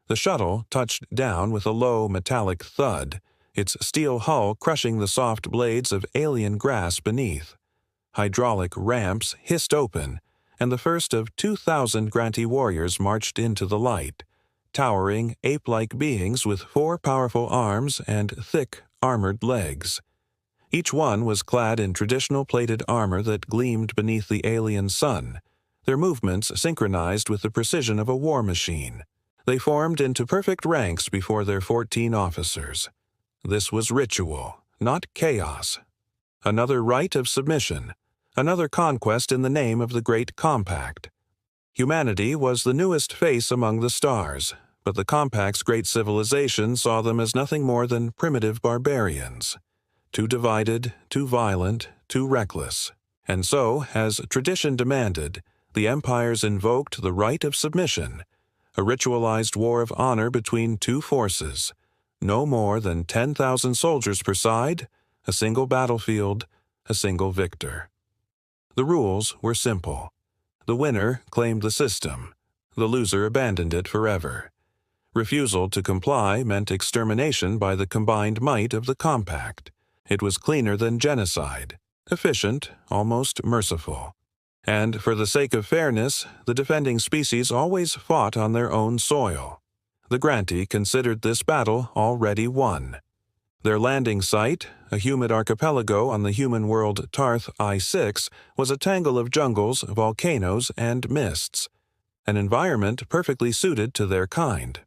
The shuttle touched down with a low metallic thud, its steel hull crushing the soft blades of alien grass beneath. Hydraulic ramps hissed open, and the first of 2,000 Granty warriors marched into the light, towering ape-like beings with 4 powerful arms and thick, armored legs. Each one was clad in traditional plated armor that gleamed beneath the alien sun, their movements synchronized with the precision of a war machine. They formed into perfect ranks before their 14 officers. This was ritual, not chaos. Another rite of submission, another conquest in the name of the Great Compact. Humanity was the newest face among the stars, but the Compact's great civilization saw them as nothing more than primitive barbarians. Too divided, too violent, too reckless. And so, as tradition demanded, the empires invoked the rite of submission, a ritualized war of honor between two forces, no more than 10,000 soldiers per side, a single battlefield, a single victor. The rules were simple. The winner claimed the system. The loser abandoned it forever. Refusal to comply meant extermination by the combined might of the Compact. It was cleaner than genocide, efficient, almost merciful. And for the sake of fairness, the defending species always fought on their own soil. The Granty considered this battle already won. Their landing site, a humid archipelago on the human world Tarth I-6, was a tangle of jungles, volcanoes, and mists, an environment perfectly suited to their kind.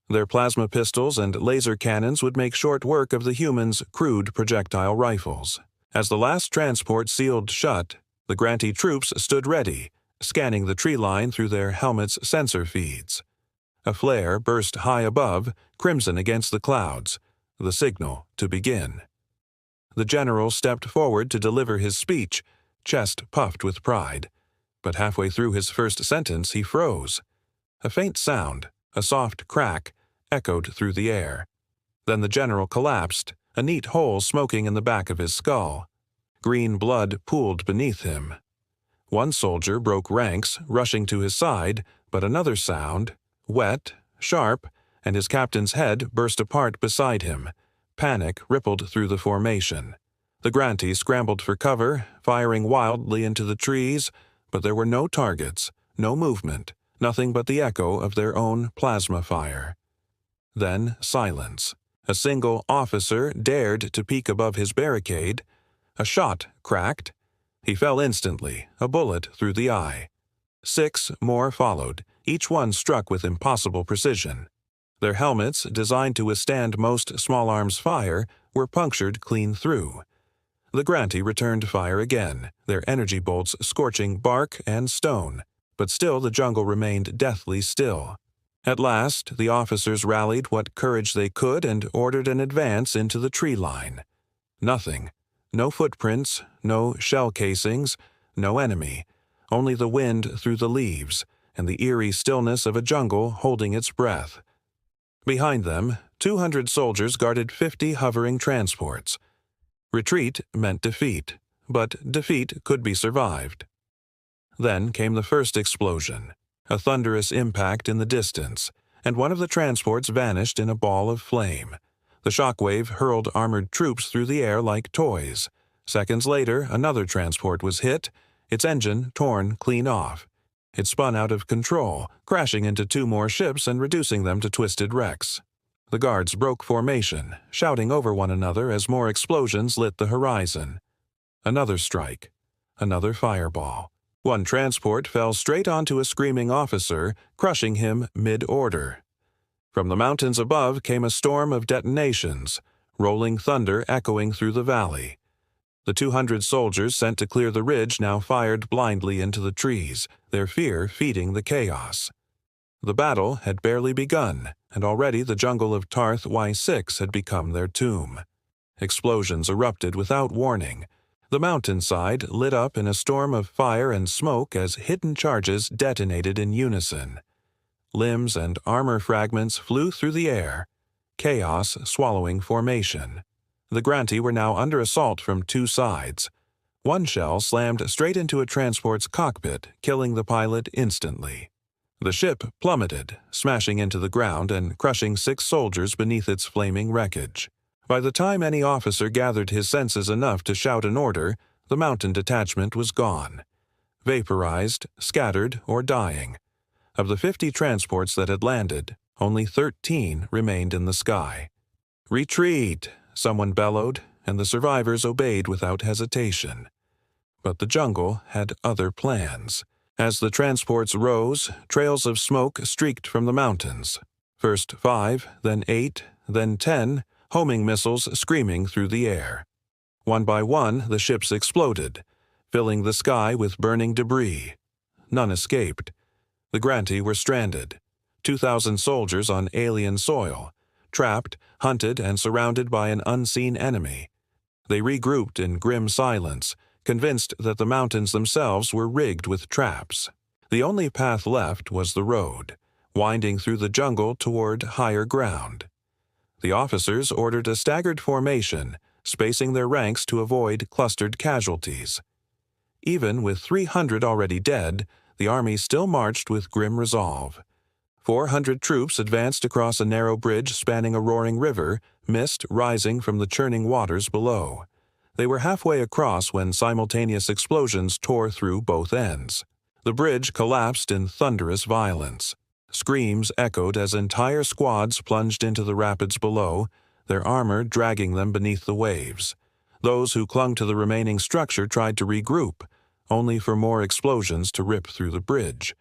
Their plasma pistols and laser cannons would make short work of the humans' crude projectile rifles. As the last transport sealed shut, the Granty troops stood ready, scanning the tree line through their helmets' sensor feeds. A flare burst high above, crimson against the clouds, the signal to begin. The general stepped forward to deliver his speech, chest puffed with pride. But halfway through his first sentence he froze. A faint sound, a soft crack, echoed through the air. Then the general collapsed, a neat hole smoking in the back of his skull. Green blood pooled beneath him. One soldier broke ranks, rushing to his side, but another sound, wet, sharp, and his captain's head burst apart beside him. Panic rippled through the formation. The Granty scrambled for cover, firing wildly into the trees, but there were no targets, no movement, nothing but the echo of their own plasma fire. Then silence. A single officer dared to peek above his barricade. A shot cracked. He fell instantly, a bullet through the eye. 6 more followed, each one struck with impossible precision. Their helmets, designed to withstand most small arms fire, were punctured clean through. The Granty returned fire again, their energy bolts scorching bark and stone, but still the jungle remained deathly still. At last, the officers rallied what courage they could and ordered an advance into the tree line. Nothing. No footprints, no shell casings, no enemy, only the wind through the leaves and the eerie stillness of a jungle holding its breath. Behind them, 200 soldiers guarded 50 hovering transports. Retreat meant defeat, but defeat could be survived. Then came the first explosion, a thunderous impact in the distance, and one of the transports vanished in a ball of flame. The shockwave hurled armored troops through the air like toys. Seconds later, another transport was hit, its engine torn clean off. It spun out of control, crashing into 2 more ships and reducing them to twisted wrecks. The guards broke formation, shouting over one another as more explosions lit the horizon. Another strike. Another fireball. One transport fell straight onto a screaming officer, crushing him mid-order. From the mountains above came a storm of detonations, rolling thunder echoing through the valley. The 200 soldiers sent to clear the ridge now fired blindly into the trees, their fear feeding the chaos. The battle had barely begun, and already the jungle of Tarth Y6 had become their tomb. Explosions erupted without warning. The mountainside lit up in a storm of fire and smoke as hidden charges detonated in unison. Limbs and armor fragments flew through the air, chaos swallowing formation. The Granty were now under assault from 2 sides. One shell slammed straight into a transport's cockpit, killing the pilot instantly. The ship plummeted, smashing into the ground and crushing 6 soldiers beneath its flaming wreckage. By the time any officer gathered his senses enough to shout an order, the mountain detachment was gone. Vaporized, scattered, or dying. Of the 50 transports that had landed, only 13 remained in the sky. "Retreat!" someone bellowed, and the survivors obeyed without hesitation. But the jungle had other plans. As the transports rose, trails of smoke streaked from the mountains. First 5, then 8, then 10, homing missiles screaming through the air. One by one, the ships exploded, filling the sky with burning debris. None escaped. The Granti were stranded. 2,000 soldiers on alien soil, trapped, hunted, and surrounded by an unseen enemy. They regrouped in grim silence, convinced that the mountains themselves were rigged with traps. The only path left was the road, winding through the jungle toward higher ground. The officers ordered a staggered formation, spacing their ranks to avoid clustered casualties. Even with 300 already dead, the army still marched with grim resolve. 400 troops advanced across a narrow bridge spanning a roaring river, mist rising from the churning waters below. They were halfway across when simultaneous explosions tore through both ends. The bridge collapsed in thunderous violence. Screams echoed as entire squads plunged into the rapids below, their armor dragging them beneath the waves. Those who clung to the remaining structure tried to regroup, only for more explosions to rip through the bridge.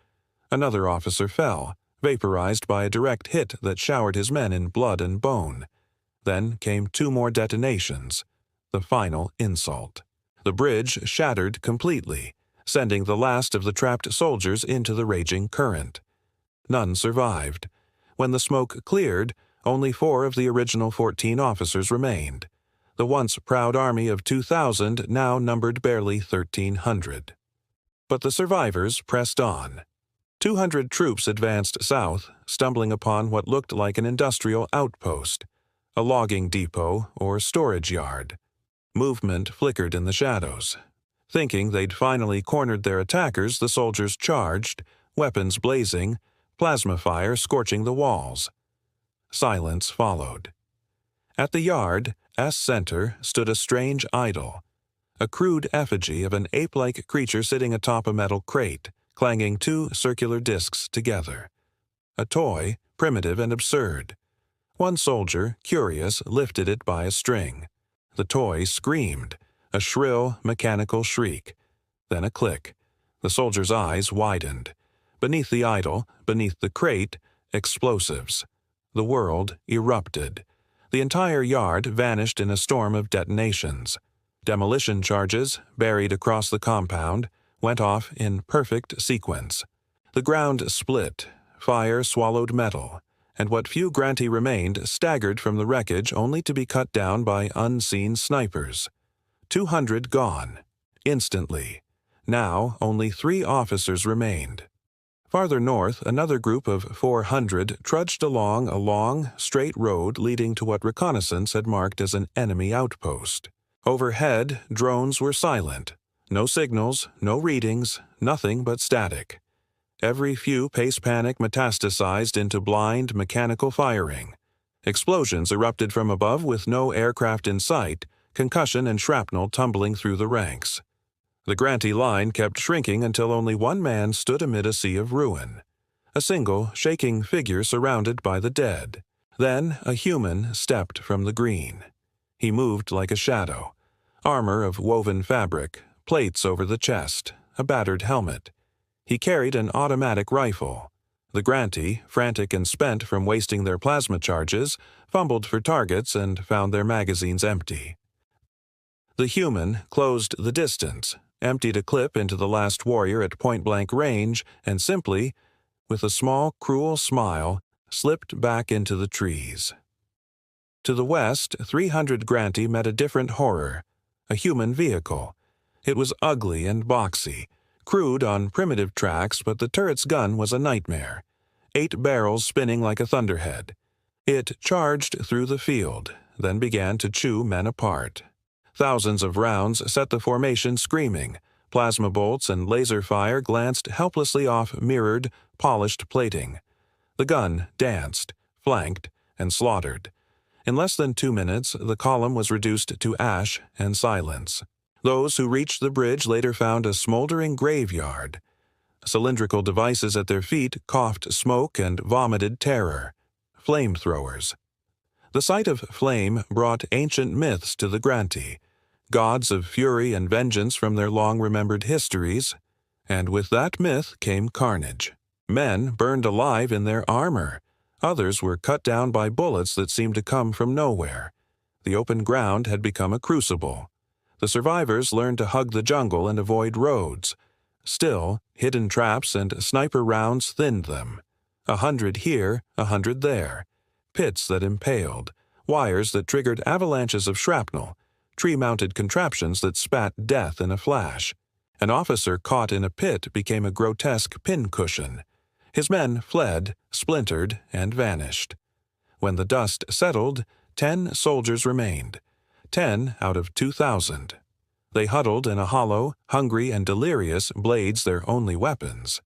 Another officer fell, vaporized by a direct hit that showered his men in blood and bone. Then came 2 more detonations, the final insult. The bridge shattered completely, sending the last of the trapped soldiers into the raging current. None survived. When the smoke cleared, only 4 of the original 14 officers remained. The once proud army of 2,000 now numbered barely 1,300. But the survivors pressed on. 200 troops advanced south, stumbling upon what looked like an industrial outpost, a logging depot or storage yard. Movement flickered in the shadows. Thinking they'd finally cornered their attackers, the soldiers charged, weapons blazing, plasma fire scorching the walls. Silence followed. At the yard, center, stood a strange idol, a crude effigy of an ape-like creature sitting atop a metal crate, clanging 2 circular discs together. A toy, primitive and absurd. One soldier, curious, lifted it by a string. The toy screamed, a shrill, mechanical shriek. Then a click. The soldier's eyes widened. Beneath the idol, beneath the crate, explosives. The world erupted. The entire yard vanished in a storm of detonations. Demolition charges, buried across the compound, went off in perfect sequence. The ground split, fire swallowed metal, and what few Granti remained staggered from the wreckage only to be cut down by unseen snipers. 200 gone. Instantly. Now only 3 officers remained. Farther north, another group of 400 trudged along a long, straight road leading to what reconnaissance had marked as an enemy outpost. Overhead, drones were silent. No signals, no readings, nothing but static. Every few pace panic metastasized into blind, mechanical firing. Explosions erupted from above with no aircraft in sight, concussion and shrapnel tumbling through the ranks. The Granti line kept shrinking until only one man stood amid a sea of ruin. A single, shaking figure surrounded by the dead. Then a human stepped from the green. He moved like a shadow. Armor of woven fabric, plates over the chest, a battered helmet. He carried an automatic rifle. The Granti, frantic and spent from wasting their plasma charges, fumbled for targets and found their magazines empty. The human closed the distance, emptied a clip into the last warrior at point-blank range, and simply, with a small, cruel smile, slipped back into the trees. To the west, 300 Granti met a different horror, a human vehicle. It was ugly and boxy, crude on primitive tracks, but the turret's gun was a nightmare. 8 barrels spinning like a thunderhead. It charged through the field, then began to chew men apart. Thousands of rounds set the formation screaming. Plasma bolts and laser fire glanced helplessly off mirrored, polished plating. The gun danced, flanked, and slaughtered. In less than 2 minutes, the column was reduced to ash and silence. Those who reached the bridge later found a smoldering graveyard. Cylindrical devices at their feet coughed smoke and vomited terror. Flamethrowers. The sight of flame brought ancient myths to the Grantee, gods of fury and vengeance from their long-remembered histories, and with that myth came carnage. Men burned alive in their armor. Others were cut down by bullets that seemed to come from nowhere. The open ground had become a crucible. The survivors learned to hug the jungle and avoid roads. Still, hidden traps and sniper rounds thinned them. 100 here, 100 there. Pits that impaled, wires that triggered avalanches of shrapnel, tree-mounted contraptions that spat death in a flash. An officer caught in a pit became a grotesque pincushion. His men fled, splintered, and vanished. When the dust settled, 10 soldiers remained. 10 out of 2,000. They huddled in a hollow, hungry and delirious, blades their only weapons.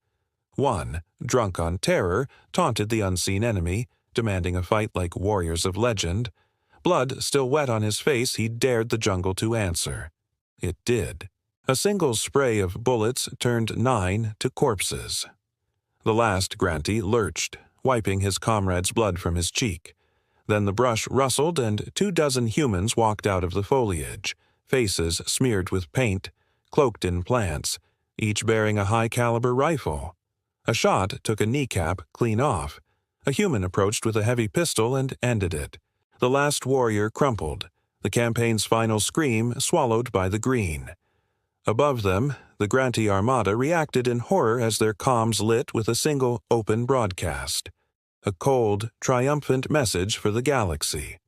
One, drunk on terror, taunted the unseen enemy, demanding a fight like warriors of legend. Blood still wet on his face, he dared the jungle to answer. It did. A single spray of bullets turned 9 to corpses. The last Grantee lurched, wiping his comrade's blood from his cheek. Then the brush rustled and 24 humans walked out of the foliage, faces smeared with paint, cloaked in plants, each bearing a high-caliber rifle. A shot took a kneecap clean off. A human approached with a heavy pistol and ended it. The last warrior crumpled, the campaign's final scream swallowed by the green. Above them, the Grantee Armada reacted in horror as their comms lit with a single open broadcast. A cold, triumphant message for the galaxy.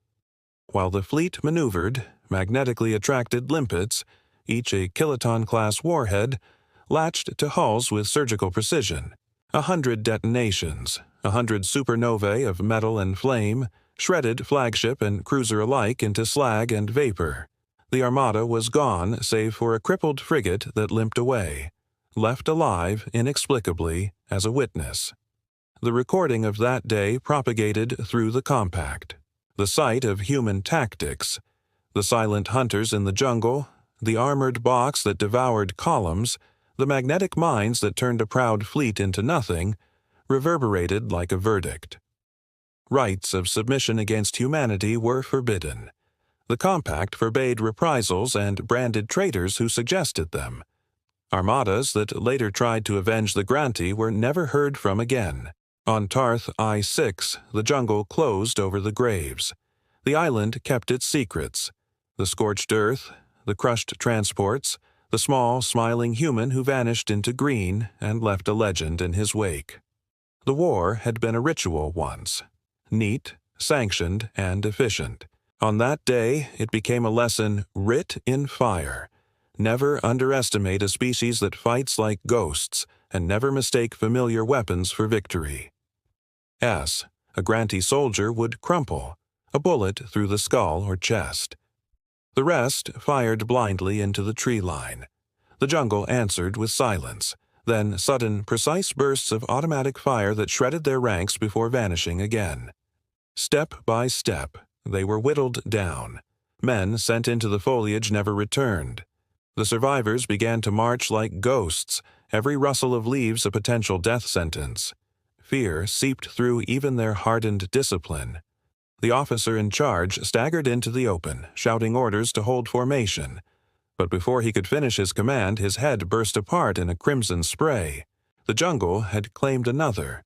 While the fleet maneuvered, magnetically attracted limpets, each a kiloton-class warhead, latched to hulls with surgical precision. 100 detonations, 100 supernovae of metal and flame, shredded flagship and cruiser alike into slag and vapor. The Armada was gone save for a crippled frigate that limped away, left alive inexplicably as a witness. The recording of that day propagated through the compact. The sight of human tactics, the silent hunters in the jungle, the armored box that devoured columns, the magnetic mines that turned a proud fleet into nothing, reverberated like a verdict. Rites of submission against humanity were forbidden. The compact forbade reprisals and branded traitors who suggested them. Armadas that later tried to avenge the Grantee were never heard from again. On Tarth I-6, the jungle closed over the graves. The island kept its secrets. The scorched earth, the crushed transports, the small, smiling human who vanished into green and left a legend in his wake. The war had been a ritual once. Neat, sanctioned, and efficient. On that day, it became a lesson writ in fire. Never underestimate a species that fights like ghosts, and never mistake familiar weapons for victory. A Grantee soldier would crumple, a bullet through the skull or chest. The rest fired blindly into the tree line. The jungle answered with silence, then sudden, precise bursts of automatic fire that shredded their ranks before vanishing again. Step by step, they were whittled down. Men sent into the foliage never returned. The survivors began to march like ghosts, every rustle of leaves a potential death sentence. Fear seeped through even their hardened discipline. The officer in charge staggered into the open, shouting orders to hold formation. But before he could finish his command, his head burst apart in a crimson spray. The jungle had claimed another,